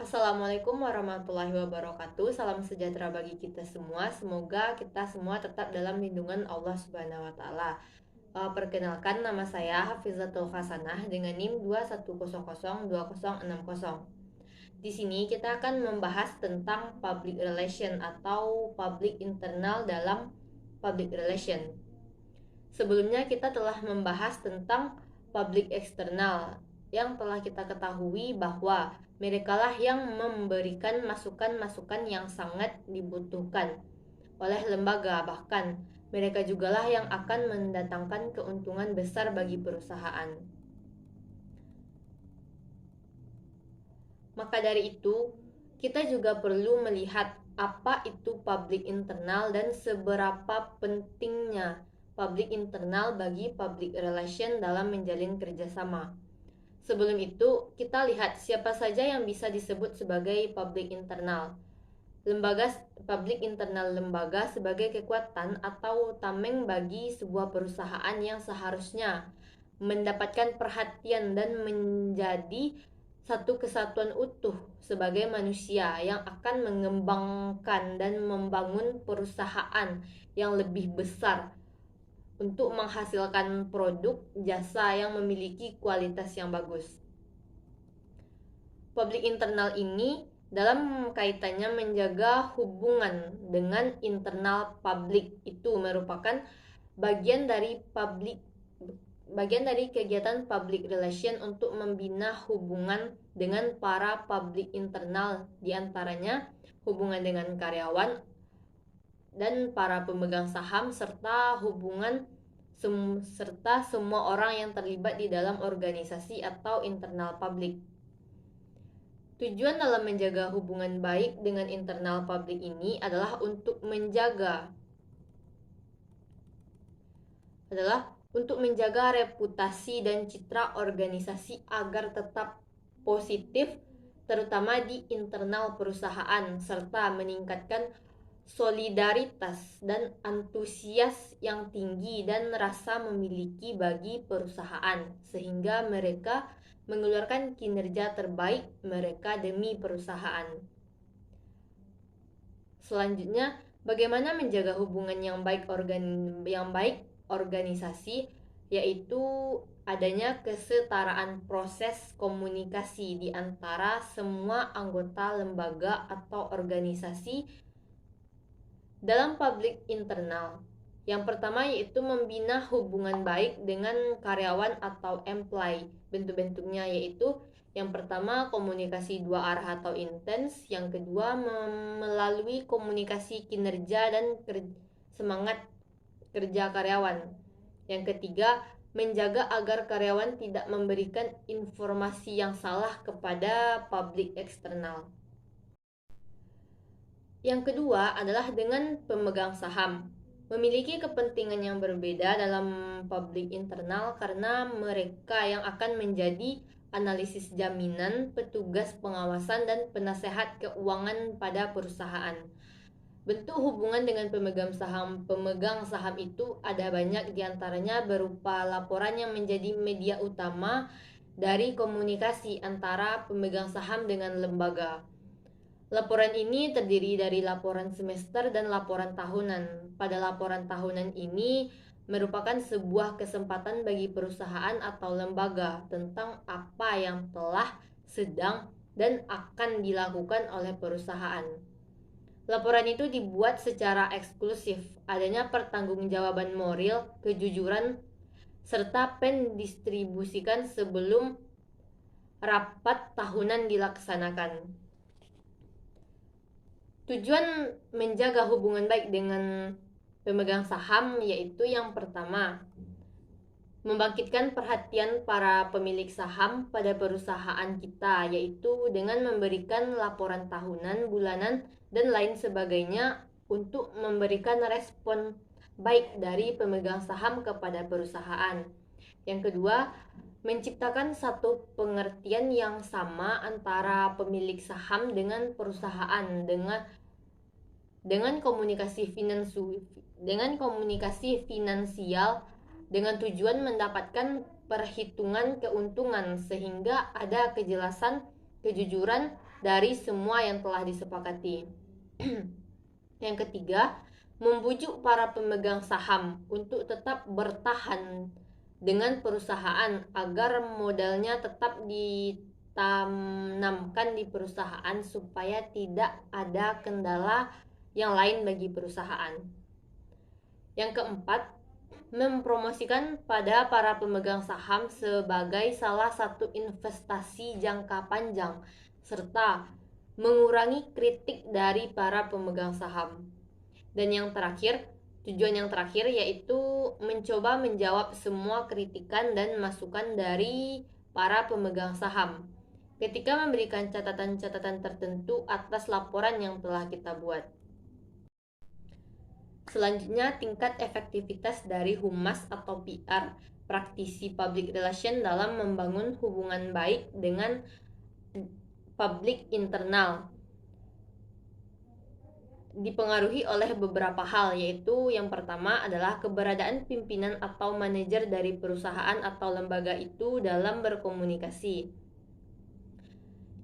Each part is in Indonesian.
Assalamualaikum warahmatullahi wabarakatuh. Salam sejahtera bagi kita semua. Semoga kita semua tetap dalam lindungan Allah Subhanahu wa taala. Perkenalkan, nama saya Hafizatul Hasanah dengan NIM 210020060. Di sini kita akan membahas tentang public relation atau public internal dalam public relation. Sebelumnya kita telah membahas tentang public eksternal yang telah kita ketahui bahwa merekalah yang memberikan masukan-masukan yang sangat dibutuhkan oleh lembaga, bahkan mereka jugalah yang akan mendatangkan keuntungan besar bagi perusahaan. Maka dari itu, kita juga perlu melihat apa itu public internal dan seberapa pentingnya public internal bagi public relation dalam menjalin kerjasama. Sebelum itu, kita lihat siapa saja yang bisa disebut sebagai public internal. Public internal lembaga sebagai kekuatan atau tameng bagi sebuah perusahaan yang seharusnya mendapatkan perhatian dan menjadi satu kesatuan utuh sebagai manusia yang akan mengembangkan dan membangun perusahaan yang lebih besar untuk menghasilkan produk jasa yang memiliki kualitas yang bagus. Public internal ini dalam kaitannya menjaga hubungan dengan internal publik itu merupakan bagian dari kegiatan public relation untuk membina hubungan dengan para public internal, diantaranya hubungan dengan karyawan dan para pemegang saham serta semua orang yang terlibat di dalam organisasi atau internal publik. Tujuan dalam menjaga hubungan baik dengan internal publik ini adalah untuk menjaga reputasi dan citra organisasi agar tetap positif, terutama di internal perusahaan, serta meningkatkan solidaritas dan antusias yang tinggi dan rasa memiliki bagi perusahaan, sehingga mereka mengeluarkan kinerja terbaik mereka demi perusahaan. Selanjutnya, bagaimana menjaga hubungan yang baik organisasi, yaitu adanya kesetaraan proses komunikasi di antara semua anggota lembaga atau organisasi dalam public internal. Yang pertama yaitu membina hubungan baik dengan karyawan atau employee. Bentuk-bentuknya yaitu yang pertama komunikasi dua arah atau intens, yang kedua melalui komunikasi kinerja dan semangat kerja karyawan. Yang ketiga, menjaga agar karyawan tidak memberikan informasi yang salah kepada publik eksternal. Yang kedua adalah dengan pemegang saham. Memiliki kepentingan yang berbeda dalam publik internal karena mereka yang akan menjadi analisis jaminan, petugas pengawasan, dan penasehat keuangan pada perusahaan. Bentuk hubungan dengan pemegang saham itu ada banyak, diantaranya berupa laporan yang menjadi media utama dari komunikasi antara pemegang saham dengan lembaga. Laporan ini terdiri dari laporan semester dan laporan tahunan. Pada laporan tahunan ini merupakan sebuah kesempatan bagi perusahaan atau lembaga tentang apa yang telah, sedang, dan akan dilakukan oleh perusahaan. Laporan itu dibuat secara eksklusif, adanya pertanggungjawaban moral, kejujuran, serta pendistribusikan sebelum rapat tahunan dilaksanakan. Tujuan menjaga hubungan baik dengan pemegang saham yaitu yang pertama, membangkitkan perhatian para pemilik saham pada perusahaan kita, yaitu dengan memberikan laporan tahunan, bulanan, dan lain sebagainya untuk memberikan respon baik dari pemegang saham kepada perusahaan. Yang kedua, menciptakan satu pengertian yang sama antara pemilik saham dengan perusahaan dengan komunikasi finansial dengan tujuan mendapatkan perhitungan keuntungan sehingga ada kejelasan, kejujuran, dari semua yang telah disepakati. Yang ketiga, membujuk para pemegang saham untuk tetap bertahan dengan perusahaan agar modalnya tetap ditanamkan di perusahaan supaya tidak ada kendala yang lain bagi perusahaan. Yang keempat, mempromosikan pada para pemegang saham sebagai salah satu investasi jangka panjang serta mengurangi kritik dari para pemegang saham. Dan yang terakhir, tujuan yang terakhir yaitu mencoba menjawab semua kritikan dan masukan dari para pemegang saham ketika memberikan catatan-catatan tertentu atas laporan yang telah kita buat. Selanjutnya, tingkat efektivitas dari humas atau PR, praktisi public relation dalam membangun hubungan baik dengan publik internal. Dipengaruhi oleh beberapa hal, yaitu yang pertama adalah keberadaan pimpinan atau manajer dari perusahaan atau lembaga itu dalam berkomunikasi.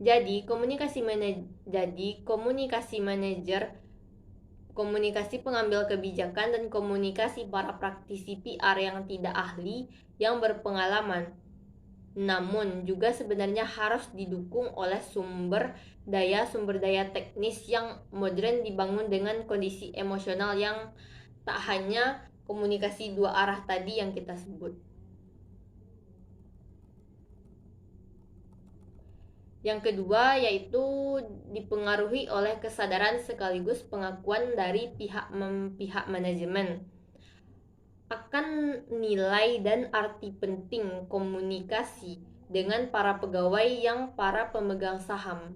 Jadi, komunikasi manajer, komunikasi pengambil kebijakan, dan komunikasi para praktisi PR yang tidak ahli yang berpengalaman. Namun juga sebenarnya harus didukung oleh sumber daya teknis yang modern dibangun dengan kondisi emosional yang tak hanya komunikasi dua arah tadi yang kita sebut. Yang kedua yaitu dipengaruhi oleh kesadaran sekaligus pengakuan dari pihak manajemen akan nilai dan arti penting komunikasi dengan para pegawai yang para pemegang saham.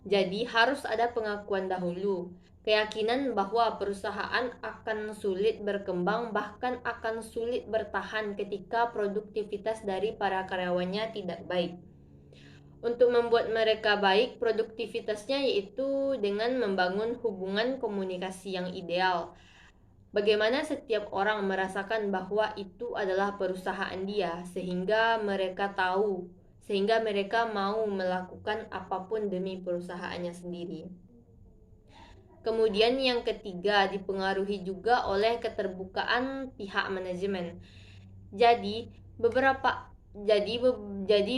Jadi harus ada pengakuan dahulu, keyakinan bahwa perusahaan akan sulit berkembang, bahkan akan sulit bertahan ketika produktivitas dari para karyawannya tidak baik. Untuk membuat mereka baik produktivitasnya yaitu dengan membangun hubungan komunikasi yang ideal. Bagaimana setiap orang merasakan bahwa itu adalah perusahaan dia sehingga mereka mau melakukan apapun demi perusahaannya sendiri. Kemudian yang ketiga dipengaruhi juga oleh keterbukaan pihak manajemen. Jadi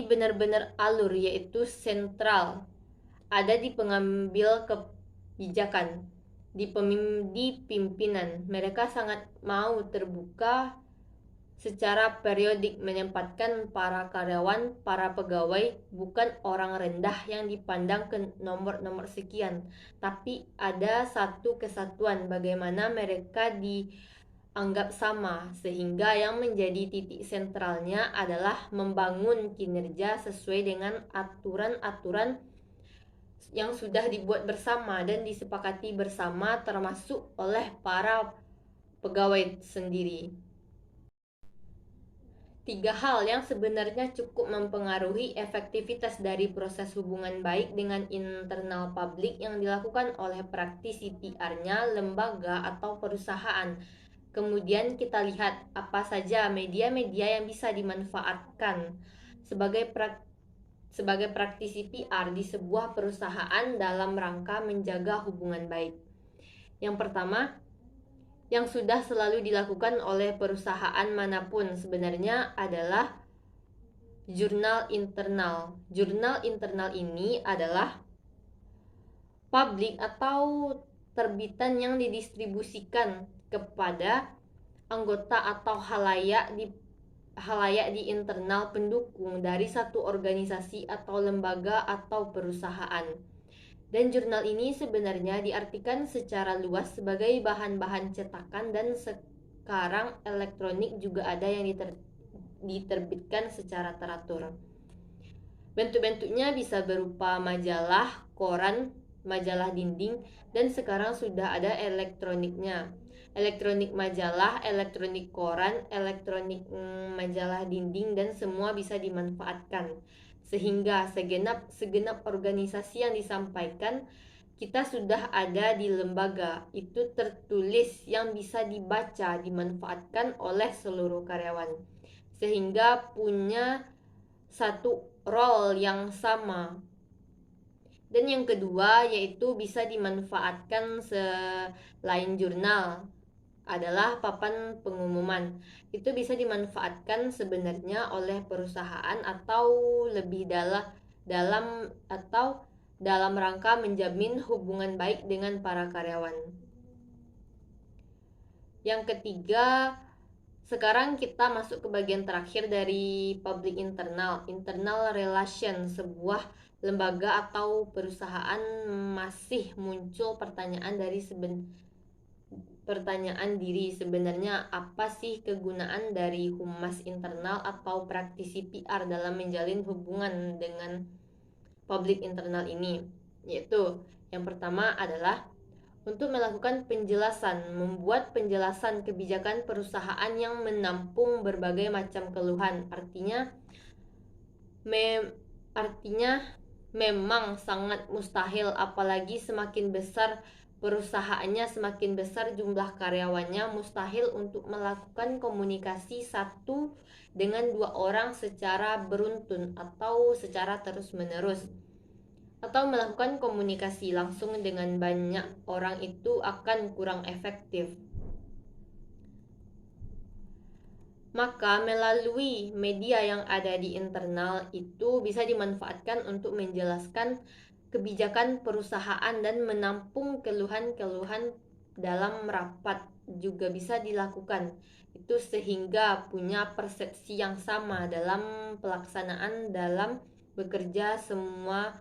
benar-benar alur yaitu sentral ada di pengambil kebijakan, di pimpinan. Mereka sangat mau terbuka secara periodik menempatkan para karyawan, para pegawai bukan orang rendah yang dipandang ke nomor-nomor sekian, tapi ada satu kesatuan bagaimana mereka dianggap sama, sehingga yang menjadi titik sentralnya adalah membangun kinerja sesuai dengan aturan-aturan yang sudah dibuat bersama dan disepakati bersama termasuk oleh para pegawai sendiri. 3 hal yang sebenarnya cukup mempengaruhi efektivitas dari proses hubungan baik dengan internal publik yang dilakukan oleh praktisi PR-nya, lembaga atau perusahaan. Kemudian kita lihat apa saja media-media yang bisa dimanfaatkan sebagai praktisi PR di sebuah perusahaan dalam rangka menjaga hubungan baik. Yang pertama, yang sudah selalu dilakukan oleh perusahaan manapun sebenarnya adalah jurnal internal. Jurnal internal ini adalah publik atau terbitan yang didistribusikan kepada anggota atau halayak di internal pendukung dari satu organisasi atau lembaga atau perusahaan. Dan jurnal ini sebenarnya diartikan secara luas sebagai bahan-bahan cetakan dan sekarang elektronik juga ada yang diterbitkan secara teratur. Bentuk-bentuknya bisa berupa majalah, koran, majalah dinding, dan sekarang sudah ada elektroniknya. Elektronik majalah, elektronik koran, elektronik majalah dinding, dan semua bisa dimanfaatkan. Sehingga segenap organisasi yang disampaikan kita sudah ada di lembaga. Itu tertulis yang bisa dibaca, dimanfaatkan oleh seluruh karyawan. Sehingga punya satu role yang sama. Dan yang kedua yaitu bisa dimanfaatkan selain jurnal adalah papan pengumuman. Itu bisa dimanfaatkan sebenarnya oleh perusahaan atau lebih dalam rangka menjamin hubungan baik dengan para karyawan. Yang ketiga, sekarang kita masuk ke bagian terakhir dari public internal relation. Sebuah lembaga atau perusahaan masih muncul pertanyaan diri, sebenarnya apa sih kegunaan dari humas internal atau praktisi PR dalam menjalin hubungan dengan public internal ini? Yaitu yang pertama adalah untuk melakukan penjelasan, membuat penjelasan kebijakan perusahaan yang menampung berbagai macam keluhan. Artinya memang sangat mustahil, apalagi semakin besar perusahaannya, semakin besar jumlah karyawannya, mustahil untuk melakukan komunikasi satu dengan dua orang secara beruntun atau secara terus-menerus. Atau melakukan komunikasi langsung dengan banyak orang itu akan kurang efektif. Maka melalui media yang ada di internal itu bisa dimanfaatkan untuk menjelaskan kebijakan perusahaan dan menampung keluhan-keluhan dalam rapat juga bisa dilakukan. Itu sehingga punya persepsi yang sama dalam pelaksanaan, dalam bekerja, semua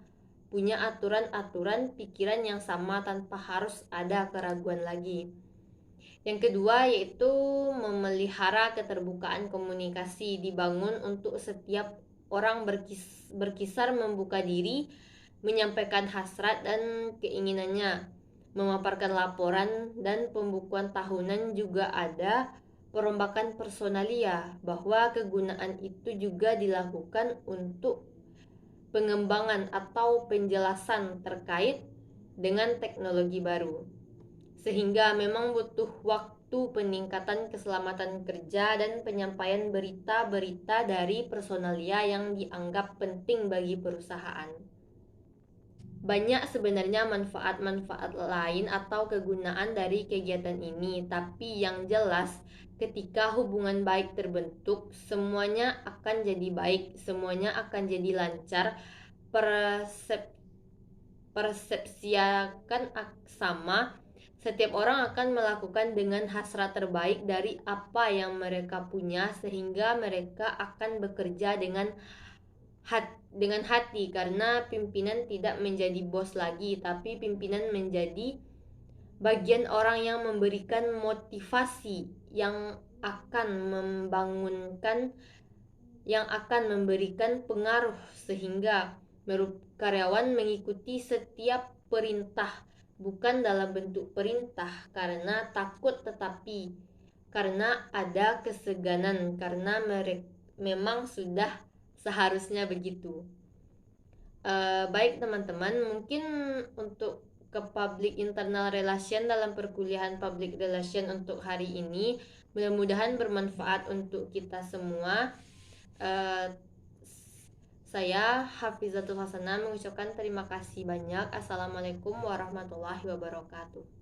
punya aturan-aturan pikiran yang sama tanpa harus ada keraguan lagi. Yang kedua yaitu memelihara keterbukaan komunikasi, dibangun untuk setiap orang berkisar membuka diri, menyampaikan hasrat dan keinginannya, memaparkan laporan dan pembukuan tahunan juga ada perombakan personalia, bahwa kegunaan itu juga dilakukan untuk pengembangan atau penjelasan terkait dengan teknologi baru. Sehingga memang butuh waktu peningkatan keselamatan kerja dan penyampaian berita-berita dari personalia yang dianggap penting bagi perusahaan. Banyak sebenarnya manfaat-manfaat lain atau kegunaan dari kegiatan ini, tapi yang jelas ketika hubungan baik terbentuk, semuanya akan jadi baik, semuanya akan jadi lancar, persepsiakan sama, setiap orang akan melakukan dengan hasrat terbaik dari apa yang mereka punya, sehingga mereka akan bekerja dengan hati, karena pimpinan tidak menjadi bos lagi, tapi pimpinan menjadi bagian orang yang memberikan motivasi, yang akan membangunkan, yang akan memberikan pengaruh sehingga karyawan mengikuti setiap perintah, bukan dalam bentuk perintah karena takut, tetapi karena ada keseganan, karena mereka memang sudah seharusnya begitu. Baik teman-teman, mungkin untuk ke public internal relation dalam perkuliahan public relation untuk hari ini mudah-mudahan bermanfaat untuk kita semua. Saya Hafizatul Hasanah mengucapkan terima kasih banyak. Assalamualaikum warahmatullahi wabarakatuh.